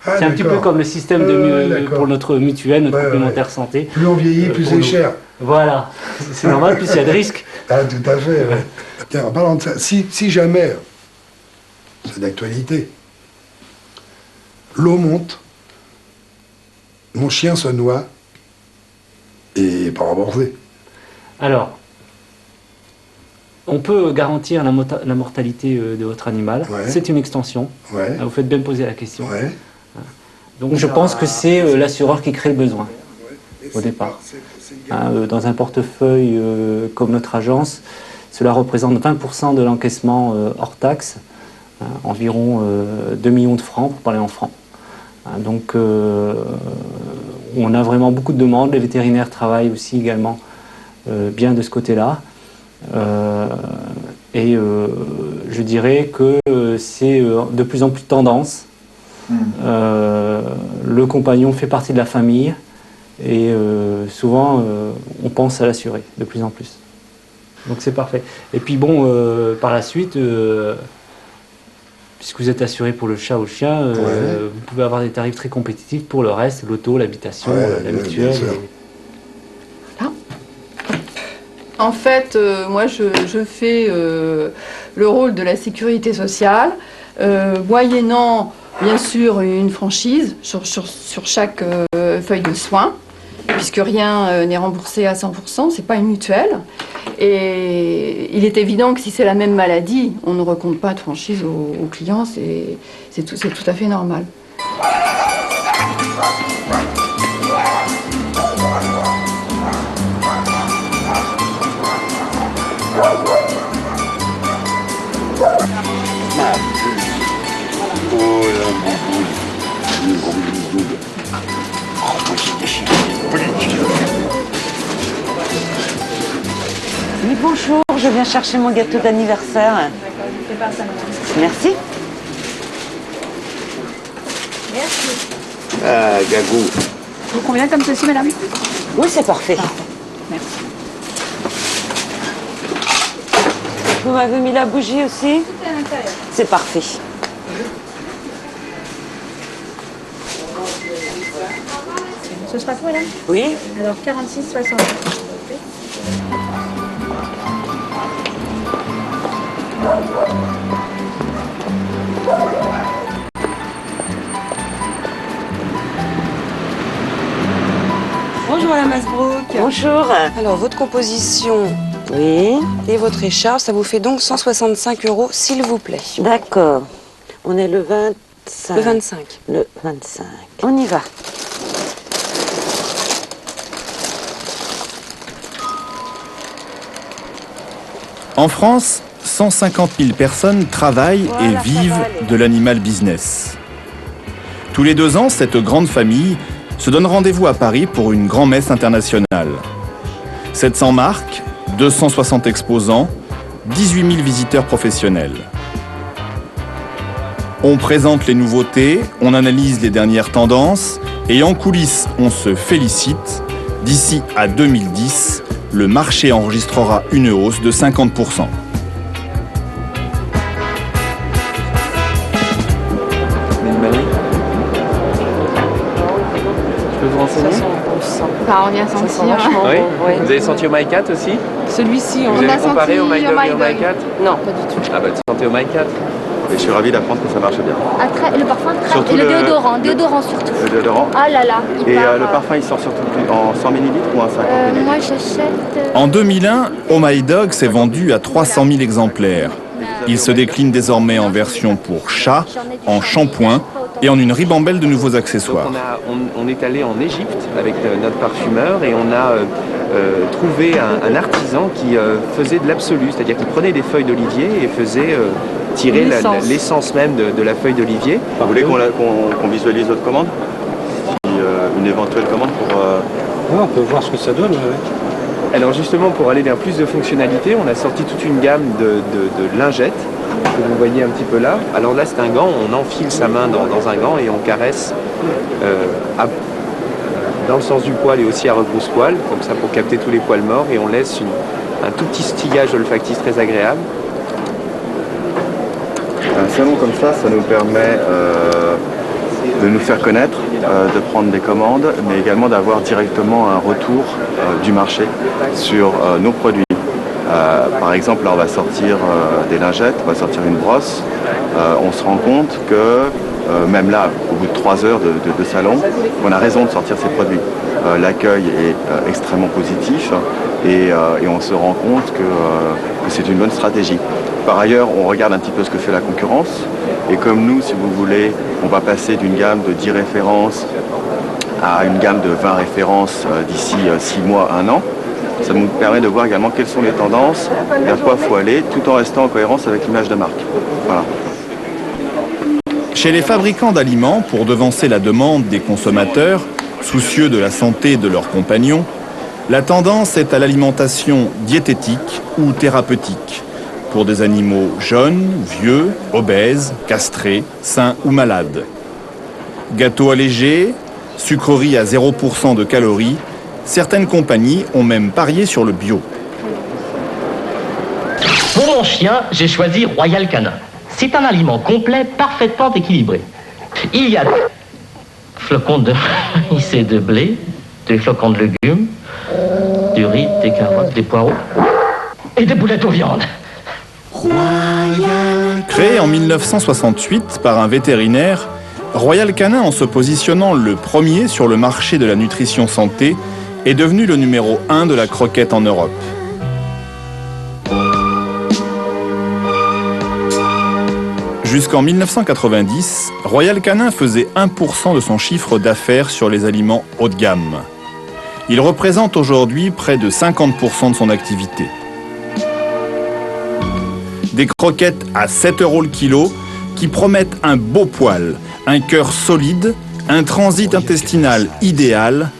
C'est un petit peu comme le système pour notre mutuelle, notre complémentaire santé. Plus on vieillit, plus c'est cher. Voilà, c'est normal, plus il y a de risques. Ah, tout à fait. Ouais. Tiens, en parlant de ça, si jamais, c'est d'actualité, l'eau monte, mon chien se noie et pas remboursé. Alors, on peut garantir la mortalité de votre animal. Ouais. C'est une extension. Ouais. Vous faites bien poser la question. Ouais. Donc je pense que c'est l'assureur qui crée le besoin au départ. Dans un portefeuille comme notre agence, cela représente 20% de l'encaissement hors taxe, environ 2 millions de francs pour parler en francs. Donc on a vraiment beaucoup de demandes. Les vétérinaires travaillent aussi également bien de ce côté-là. Je dirais que c'est de plus en plus tendance. Le compagnon fait partie de la famille et souvent on pense à l'assurer de plus en plus. Donc c'est parfait. Et puis bon, par la suite, puisque vous êtes assuré pour le chat ou le chien, vous pouvez avoir des tarifs très compétitifs pour le reste, l'auto, l'habitation, la mutuelle. En fait, moi je fais le rôle de la sécurité sociale, moyennant bien sûr une franchise sur chaque feuille de soins, puisque rien n'est remboursé à 100%, c'est pas une mutuelle. Et il est évident que si c'est la même maladie, on ne recompte pas de franchise aux clients, c'est tout à fait normal. Oui, bonjour, je viens chercher mon gâteau d'anniversaire. Merci. Merci. Ah, Gagou. Vous convient comme ceci, madame? Oui, c'est parfait. Merci. Vous m'avez mis la bougie aussi? Tout est à l'intérieur. C'est parfait. Ce sera tout, madame? Oui. Alors, 46,60. Bonjour Madame Masbrook. Bonjour. Alors votre composition Oui. et votre écharpe, ça vous fait donc 165 € s'il vous plaît. D'accord. On est le 25. Le 25. Le 25. On y va. En France, 150 000 personnes travaillent et vivent de l'animal business. Tous les 2 ans, cette grande famille se donne rendez-vous à Paris pour une grand-messe internationale. 700 marques, 260 exposants, 18 000 visiteurs professionnels. On présente les nouveautés, on analyse les dernières tendances et en coulisses, on se félicite. D'ici à 2010, le marché enregistrera une hausse de 50%. Je peux vous renseigner? Enfin, on vient sentir. Oui. Vous avez senti au My 4 aussi? Celui-ci, Vous avez comparé au My Dog et au My 4? Non, pas du tout. Ah bah tu sentais au My 4. Et je suis ravi d'apprendre que ça marche bien. Le parfum très... Surtout et le déodorant surtout. Le déodorant. Ah là là, Et le parfum, il sort surtout en 100 ml ou en 50 ml? moi j'achète... En 2001, Oh My Dog s'est vendu à 300 000 exemplaires. Il se décline désormais en version pour chat, en shampoing et en une ribambelle de nouveaux accessoires. Donc on est allé en Égypte avec notre parfumeur et on a trouvé un artisan qui faisait de l'absolu, c'est-à-dire qu'il prenait des feuilles d'olivier et faisait tirer l'essence même de la feuille d'olivier. Vous voulez qu'on visualise votre commande? Une éventuelle commande pour... Oui, on peut voir ce que ça donne. Alors justement, pour aller vers plus de fonctionnalités, on a sorti toute une gamme de lingettes que vous voyez un petit peu là. Alors là, c'est un gant, on enfile sa main dans un gant et on caresse dans le sens du poil et aussi à rebrousse-poil, comme ça pour capter tous les poils morts, et on laisse un tout petit stillage olfactif très agréable. Un salon comme ça nous permet de nous faire connaître, de prendre des commandes, mais également d'avoir directement un retour du marché sur nos produits. Par exemple, là on va sortir des lingettes, on va sortir une brosse. On se rend compte que même là, au bout de 3 heures de salon, on a raison de sortir ces produits. L'accueil est extrêmement positif et on se rend compte que c'est une bonne stratégie. Par ailleurs, on regarde un petit peu ce que fait la concurrence et comme nous, si vous voulez, on va passer d'une gamme de 10 références à une gamme de 20 références d'ici 6 mois, 1 an. Ça nous permet de voir également quelles sont les tendances, vers quoi il faut aller, tout en restant en cohérence avec l'image de marque. Voilà. Chez les fabricants d'aliments, pour devancer la demande des consommateurs, soucieux de la santé de leurs compagnons, la tendance est à l'alimentation diététique ou thérapeutique, pour des animaux jeunes, vieux, obèses, castrés, sains ou malades. Gâteaux allégés, sucreries à 0% de calories, certaines compagnies ont même parié sur le bio. Pour mon chien, j'ai choisi Royal Canin. C'est un aliment complet, parfaitement équilibré. Il y a des flocons de maïs et de blé, des flocons de légumes, du riz, des carottes, des poireaux et des boulettes aux viandes. Créé en 1968 par un vétérinaire, Royal Canin, en se positionnant le premier sur le marché de la nutrition santé, est devenu le numéro 1 de la croquette en Europe. Jusqu'en 1990, Royal Canin faisait 1% de son chiffre d'affaires sur les aliments haut de gamme. Il représente aujourd'hui près de 50% de son activité. Des croquettes à 7 € le kilo qui promettent un beau poil, un cœur solide, un transit intestinal idéal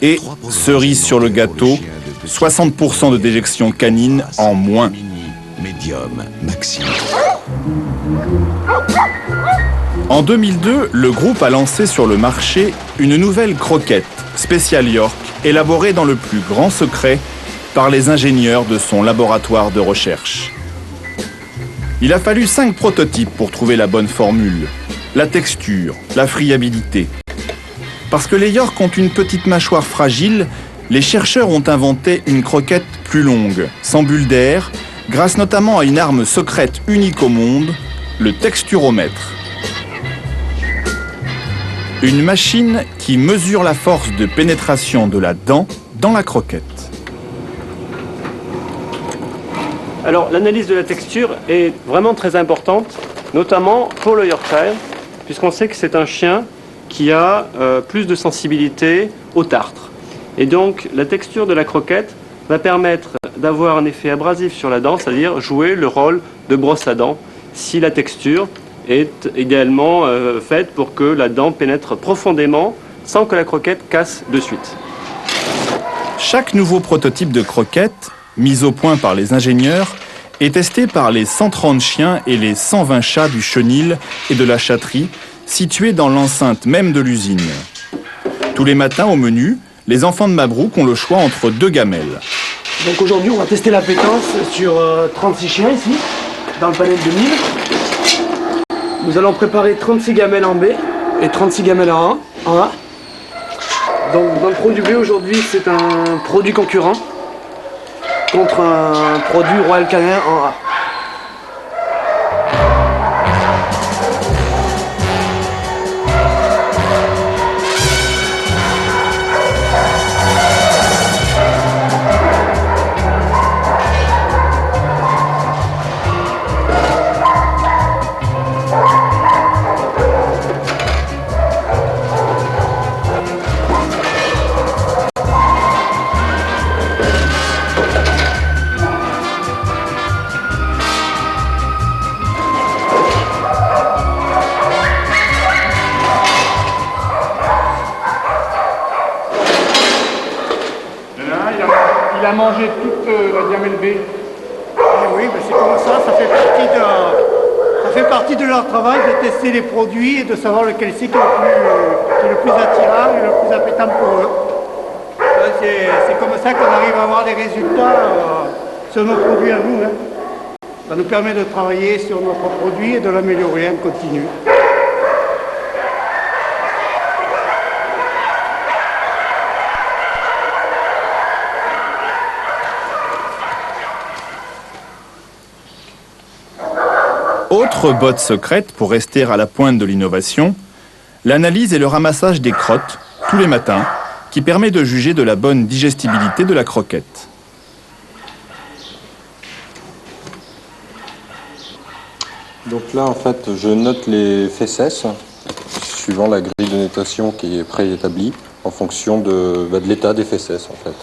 et, cerise sur le gâteau, 60% de déjection canine en moins. Médium, maxi. En 2002, le groupe a lancé sur le marché une nouvelle croquette, Special York, élaborée dans le plus grand secret par les ingénieurs de son laboratoire de recherche. Il a fallu 5 prototypes pour trouver la bonne formule, la texture, la friabilité. Parce que les York ont une petite mâchoire fragile, les chercheurs ont inventé une croquette plus longue, sans bulle d'air, grâce notamment à une arme secrète unique au monde, le texturomètre. Une machine qui mesure la force de pénétration de la dent dans la croquette. Alors l'analyse de la texture est vraiment très importante, notamment pour le Yorkshire, puisqu'on sait que c'est un chien qui a plus de sensibilité au tartre. Et donc la texture de la croquette va permettre d'avoir un effet abrasif sur la dent, c'est-à-dire jouer le rôle de brosse à dents, si la texture est idéalement faite pour que la dent pénètre profondément sans que la croquette casse de suite. Chaque nouveau prototype de croquette, mis au point par les ingénieurs, est testé par les 130 chiens et les 120 chats du chenil et de la chatterie, situés dans l'enceinte même de l'usine. Tous les matins au menu, les enfants de Mabrouk ont le choix entre 2 gamelles. Donc aujourd'hui, on va tester l'appétence sur 36 chiens ici, dans le panel de 1000. Nous allons préparer 36 gamelles en B et 36 gamelles en A. Donc dans le produit B aujourd'hui, c'est un produit concurrent contre un produit Royal Canin en A. Il a mangé toute la gamelle B. Et oui, mais c'est comme ça, ça fait partie de leur travail de tester les produits et de savoir lequel c'est qui est le plus attirant et le plus appétant pour eux. C'est comme ça qu'on arrive à avoir des résultats sur nos produits à nous. Hein. Ça nous permet de travailler sur notre produit et de l'améliorer en continu. Autre botte secrète pour rester à la pointe de l'innovation, l'analyse et le ramassage des crottes, tous les matins, qui permet de juger de la bonne digestibilité de la croquette. Donc là, en fait, je note les fesses, suivant la grille de notation qui est préétablie, en fonction de l'état des fesses, en fait.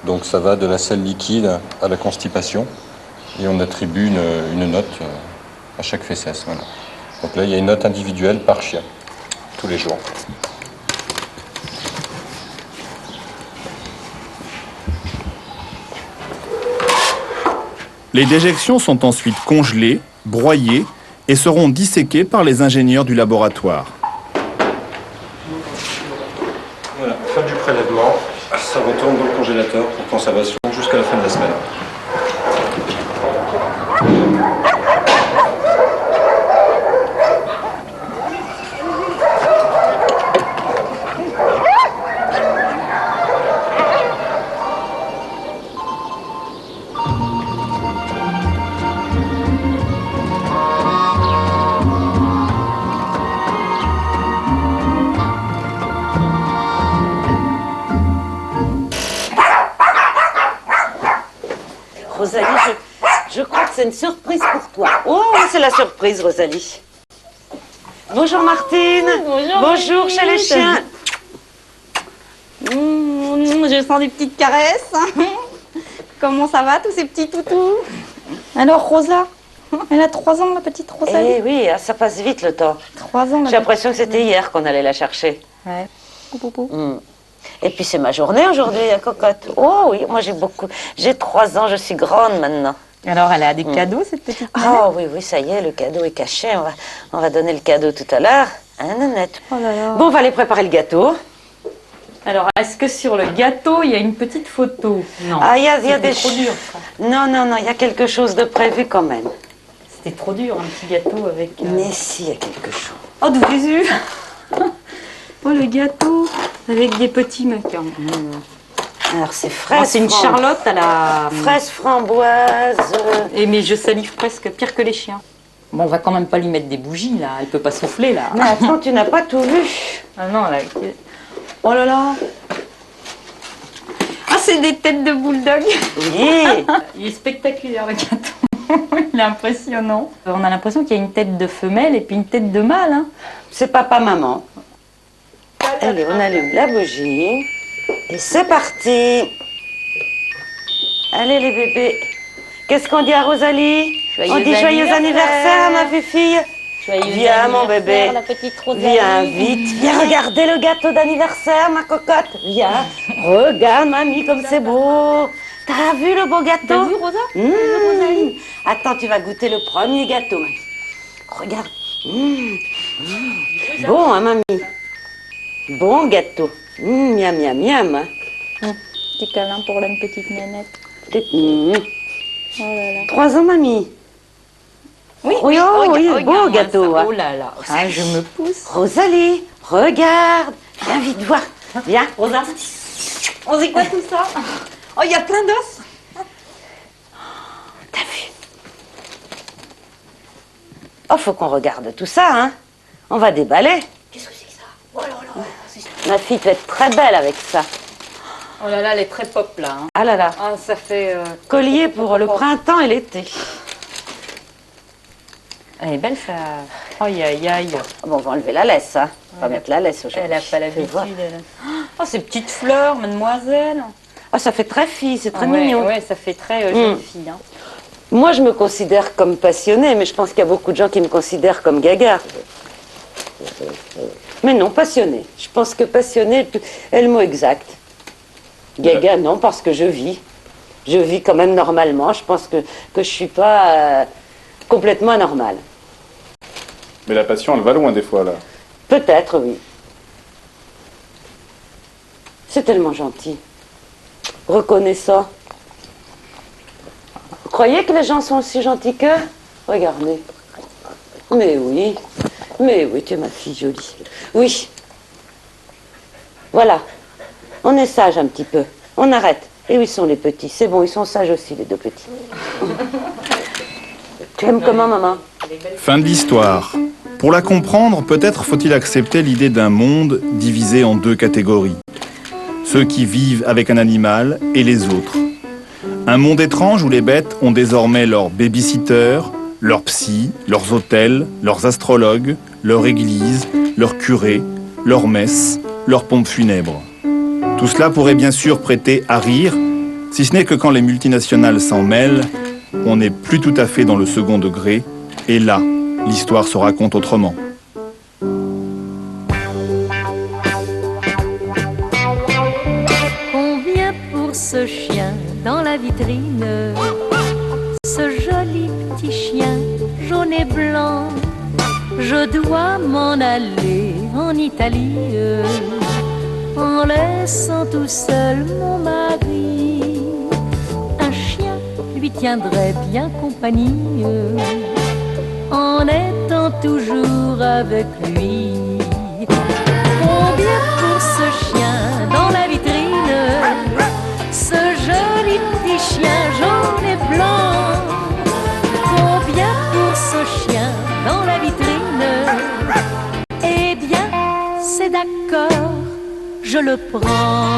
Donc ça va de la selle liquide à la constipation, et on attribue une note à chaque fessesse. Voilà. Donc là, il y a une note individuelle par chien, tous les jours. Les déjections sont ensuite congelées, broyées et seront disséquées par les ingénieurs du laboratoire. Voilà, fin du prélèvement, ça retourne dans le congélateur pour conservation jusqu'à la fin de la semaine. Rosalie, je crois que c'est une surprise pour toi. Oh, c'est la surprise, Rosalie. Bonjour Martine. Bonjour chez les chiens. Je sens des petites caresses. Comment ça va, tous ces petits toutous? Alors, Rosa, elle a 3 ans, la petite Rosalie. Eh oui, ça passe vite le temps. 3 ans. J'ai l'impression que c'était hier qu'on allait la chercher. Ouais. Et puis c'est ma journée aujourd'hui, la cocotte. Oh oui, moi j'ai 3 ans, je suis grande maintenant. Alors, elle a des cadeaux, cette petite Oh Nanette? oui, oui, ça y est, le cadeau est caché. On va donner le cadeau tout à l'heure. Hein, Nanette? Oh là là. Bon, on va aller préparer le gâteau. Alors, est-ce que sur le gâteau, il y a une petite photo? Non. Ah, il y a des... trop dur, ça. Non, il y a quelque chose de prévu quand même. C'était trop dur, un petit gâteau avec... Mais si, il y a quelque chose. Oh, de Jésus. Oh, le gâteau avec des petits macarons. Alors, c'est fraise. Oh, c'est une Charlotte à la... Fraise framboise. Mais je salive presque pire que les chiens. Bon, on va quand même pas lui mettre des bougies, là. Elle peut pas souffler, là. Mais attends, tu n'as pas tout vu. Ah non, là... Oh là là. Ah, c'est des têtes de bulldog. Oui. Il est spectaculaire, le gâteau. Il est impressionnant. On a l'impression qu'il y a une tête de femelle et puis une tête de mâle. Hein. C'est papa-maman. Allez, on allume la bougie. Et c'est parti. Allez, les bébés. Qu'est-ce qu'on dit à Rosalie? On dit joyeux anniversaire, ma fille. Viens, mon bébé. La petite Rosalie. Viens vite. Viens regarder le gâteau d'anniversaire, ma cocotte. Viens. Regarde, mamie, comme c'est beau. T'as vu le beau gâteau? T'as vu, Rosa? Rosalie. Attends, tu vas goûter le premier gâteau, mamie. Regarde. Bon, hein, mamie? Bon gâteau. Miam, miam, miam. Petit câlin pour la petite Nanette. Oh là là. 3 ans, mamie. Oui, oui, regarde, beau gâteau. Ça. Oh là là. Ah, je me pousse. Rosalie, regarde. Viens vite voir. Viens. Rosa. On sait quoi tout ça? Oh, il y a plein d'os. T'as vu? Oh, faut qu'on regarde tout ça, hein. On va déballer. Qu'est-ce que c'est que ça? Oh là là. Ma fille va être très belle avec ça. Oh là là, elle est très pop là. Hein. Ah là là. Ah, ça fait... collier pour le printemps et l'été. Elle est belle, ça. Aïe, aïe, aïe. Bon, on va enlever la laisse, hein. On va mettre la laisse aujourd'hui. Elle n'a pas l'habitude. Oh, ces petites fleurs, mademoiselle. Ah, ça fait très fille, c'est très mignon. Ouais, ça fait très jeune fille. Hein. Moi, je me considère comme passionnée, mais je pense qu'il y a beaucoup de gens qui me considèrent comme gaga. Mais non, passionnée. Je pense que passionnée est le mot exact. Gaga, non, parce que je vis. Je vis quand même normalement. Je pense que je ne suis pas complètement anormale. Mais la passion, elle va loin des fois, là. Peut-être, oui. C'est tellement gentil. Reconnaissant. Vous croyez que les gens sont aussi gentils qu'eux? Regardez. Mais oui, tu es ma fille jolie. Oui. Voilà. On est sage un petit peu. On arrête. Et où ils sont les petits? C'est bon, ils sont sages aussi, les 2 petits. Tu aimes comment, maman? Fin de l'histoire. Pour la comprendre, peut-être faut-il accepter l'idée d'un monde divisé en deux catégories. Ceux qui vivent avec un animal et les autres. Un monde étrange où les bêtes ont désormais leurs babysitters, leurs psys, leurs hôtels, leurs astrologues, leur église, leurs curés, leurs messes, leurs pompes funèbres. Tout cela pourrait bien sûr prêter à rire, si ce n'est que quand les multinationales s'en mêlent, on n'est plus tout à fait dans le second degré, et là, l'histoire se raconte autrement. Combien pour ce chien dans la vitrine, ce joli petit chien jaune et blanc? Je dois m'en aller en Italie, en laissant tout seul mon mari. Un chien lui tiendrait bien compagnie, en étant toujours avec lui. Combien pour ce chien dans la vitrine, ce joli petit chien jaune et blanc? Combien pour ce chien dans la vitrine? Eh bien, c'est d'accord, je le prends.